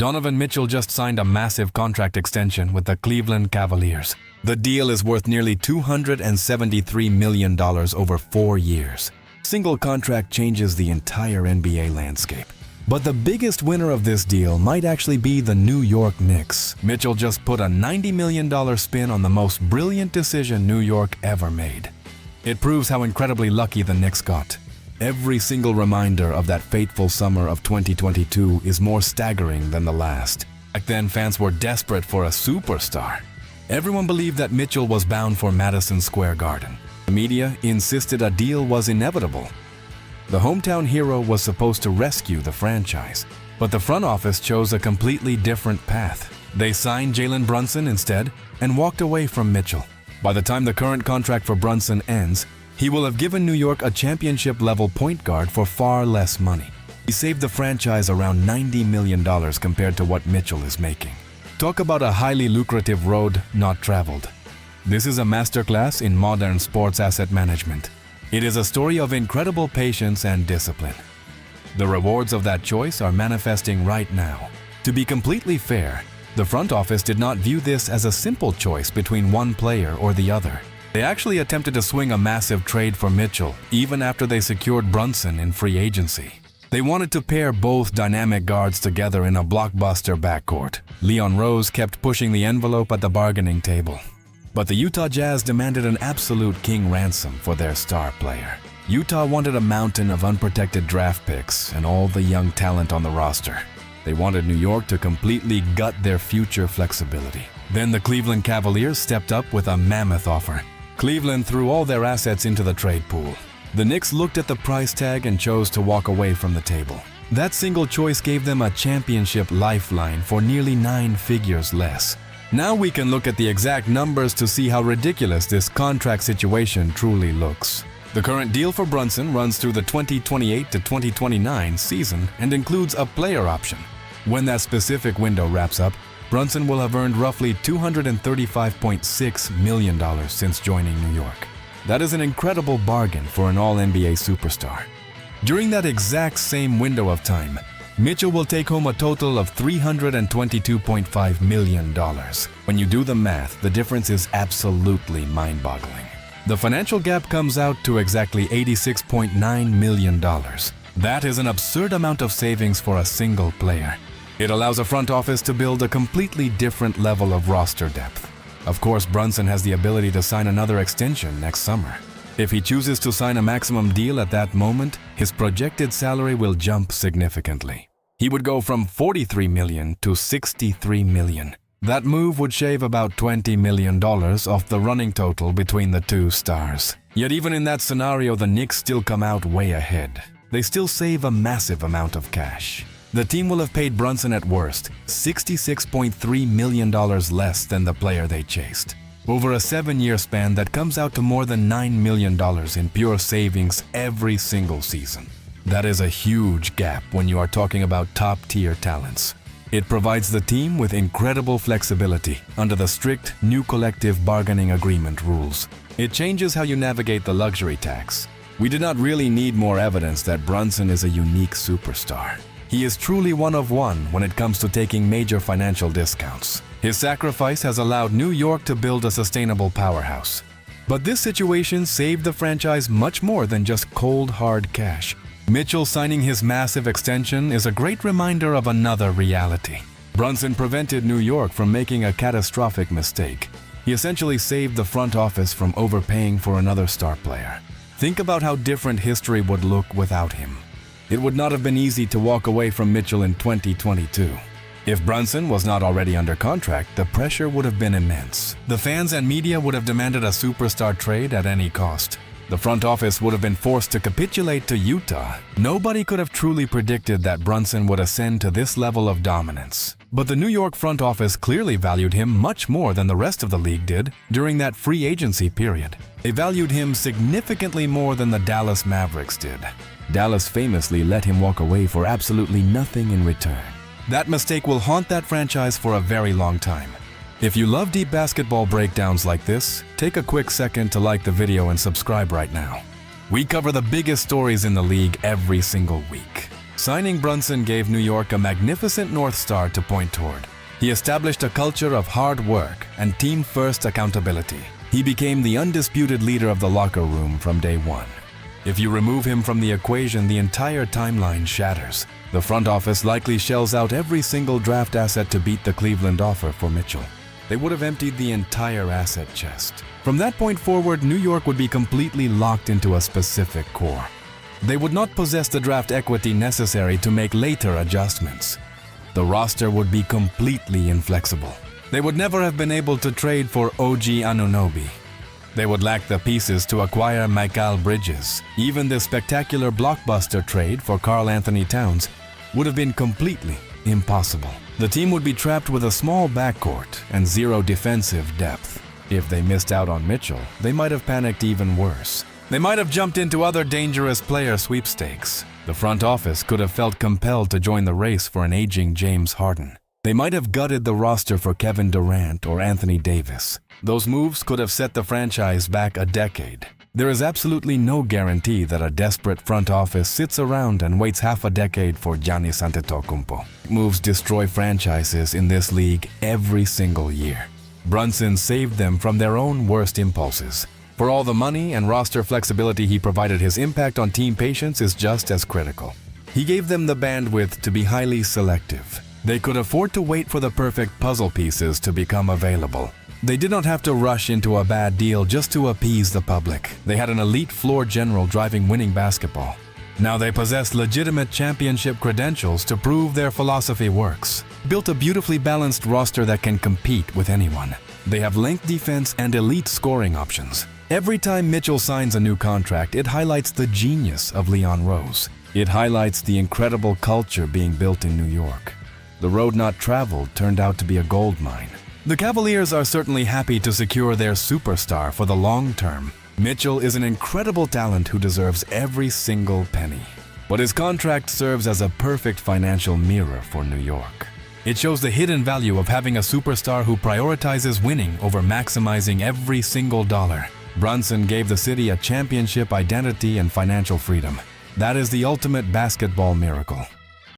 Donovan Mitchell just signed a massive contract extension with the Cleveland Cavaliers. The deal is worth nearly $273 million over 4 years. Single contract changes the entire NBA landscape. But the biggest winner of this deal might actually be the New York Knicks. Mitchell just put a $90 million spin on the most brilliant decision New York ever made. It proves how incredibly lucky the Knicks got. Every single reminder of that fateful summer of 2022 is more staggering than the last. Back then, fans were desperate for a superstar. Everyone believed that Mitchell was bound for Madison Square Garden. The media insisted a deal was inevitable. The hometown hero was supposed to rescue the franchise, but the front office chose a completely different path. They signed Jalen Brunson instead and walked away from Mitchell. By the time the current contract for Brunson ends, he will have given New York a championship-level point guard for far less money. He saved the franchise around $90 million compared to what Mitchell is making. Talk about a highly lucrative road not traveled. This is a masterclass in modern sports asset management. It is a story of incredible patience and discipline. The rewards of that choice are manifesting right now. To be completely fair, the front office did not view this as a simple choice between one player or the other. They actually attempted to swing a massive trade for Mitchell, even after they secured Brunson in free agency. They wanted to pair both dynamic guards together in a blockbuster backcourt. Leon Rose kept pushing the envelope at the bargaining table. But the Utah Jazz demanded an absolute king ransom for their star player. Utah wanted a mountain of unprotected draft picks and all the young talent on the roster. They wanted New York to completely gut their future flexibility. Then the Cleveland Cavaliers stepped up with a mammoth offer. Cleveland threw all their assets into the trade pool. The Knicks looked at the price tag and chose to walk away from the table. That single choice gave them a championship lifeline for nearly 9 figures less. Now we can look at the exact numbers to see how ridiculous this contract situation truly looks. The current deal for Brunson runs through the 2028 to 2029 season and includes a player option. When that specific window wraps up, Brunson will have earned roughly $235.6 million since joining New York. That is an incredible bargain for an all-NBA superstar. During that exact same window of time, Mitchell will take home a total of $322.5 million. When you do the math, the difference is absolutely mind-boggling. The financial gap comes out to exactly $86.9 million. That is an absurd amount of savings for a single player. It allows a front office to build a completely different level of roster depth. Of course, Brunson has the ability to sign another extension next summer. If he chooses to sign a maximum deal at that moment, his projected salary will jump significantly. He would go from $43 million to $63 million. That move would shave about $20 million off the running total between the two stars. Yet even in that scenario, the Knicks still come out way ahead. They still save a massive amount of cash. The team will have paid Brunson at worst $66.3 million less than the player they chased. Over a 7-year span, that comes out to more than $9 million in pure savings every single season. That is a huge gap when you are talking about top-tier talents. It provides the team with incredible flexibility under the strict new collective bargaining agreement rules. It changes how you navigate the luxury tax. We do not really need more evidence that Brunson is a unique superstar. He is truly one of one when it comes to taking major financial discounts. His sacrifice has allowed New York to build a sustainable powerhouse. But this situation saved the franchise much more than just cold, hard cash. Mitchell signing his massive extension is a great reminder of another reality. Brunson prevented New York from making a catastrophic mistake. He essentially saved the front office from overpaying for another star player. Think about how different history would look without him. It would not have been easy to walk away from Mitchell in 2022. If Brunson was not already under contract, the pressure would have been immense. The fans and media would have demanded a superstar trade at any cost. The front office would have been forced to capitulate to Utah. Nobody could have truly predicted that Brunson would ascend to this level of dominance. But the New York front office clearly valued him much more than the rest of the league did during that free agency period. They valued him significantly more than the Dallas Mavericks did. Dallas famously let him walk away for absolutely nothing in return. That mistake will haunt that franchise for a very long time. If you love deep basketball breakdowns like this, take a quick second to like the video and subscribe right now. We cover the biggest stories in the league every single week. Signing Brunson gave New York a magnificent North Star to point toward. He established a culture of hard work and team-first accountability. He became the undisputed leader of the locker room from day one. If you remove him from the equation, the entire timeline shatters. The front office likely shells out every single draft asset to beat the Cleveland offer for Mitchell. They would have emptied the entire asset chest. From that point forward, New York would be completely locked into a specific core. They would not possess the draft equity necessary to make later adjustments. The roster would be completely inflexible. They would never have been able to trade for OG Anunoby. They would lack the pieces to acquire Mikal Bridges. Even the spectacular blockbuster trade for Karl-Anthony Towns would have been completely impossible. The team would be trapped with a small backcourt and zero defensive depth. If they missed out on Mitchell, they might have panicked even worse. They might have jumped into other dangerous player sweepstakes. The front office could have felt compelled to join the race for an aging James Harden. They might have gutted the roster for Kevin Durant or Anthony Davis. Those moves could have set the franchise back a decade. There is absolutely no guarantee that a desperate front office sits around and waits half a decade for Giannis Antetokounmpo. Moves destroy franchises in this league every single year. Brunson saved them from their own worst impulses. For all the money and roster flexibility he provided, his impact on team patience is just as critical. He gave them the bandwidth to be highly selective. They could afford to wait for the perfect puzzle pieces to become available. They did not have to rush into a bad deal just to appease the public. They had an elite floor general driving winning basketball. Now they possess legitimate championship credentials to prove their philosophy works. Built a beautifully balanced roster that can compete with anyone. They have length defense and elite scoring options. Every time Mitchell signs a new contract, it highlights the genius of Leon Rose. It highlights the incredible culture being built in New York. The road not traveled turned out to be a gold mine. The Cavaliers are certainly happy to secure their superstar for the long term. Mitchell is an incredible talent who deserves every single penny. But his contract serves as a perfect financial mirror for New York. It shows the hidden value of having a superstar who prioritizes winning over maximizing every single dollar. Brunson gave the city a championship identity and financial freedom. That is the ultimate basketball miracle.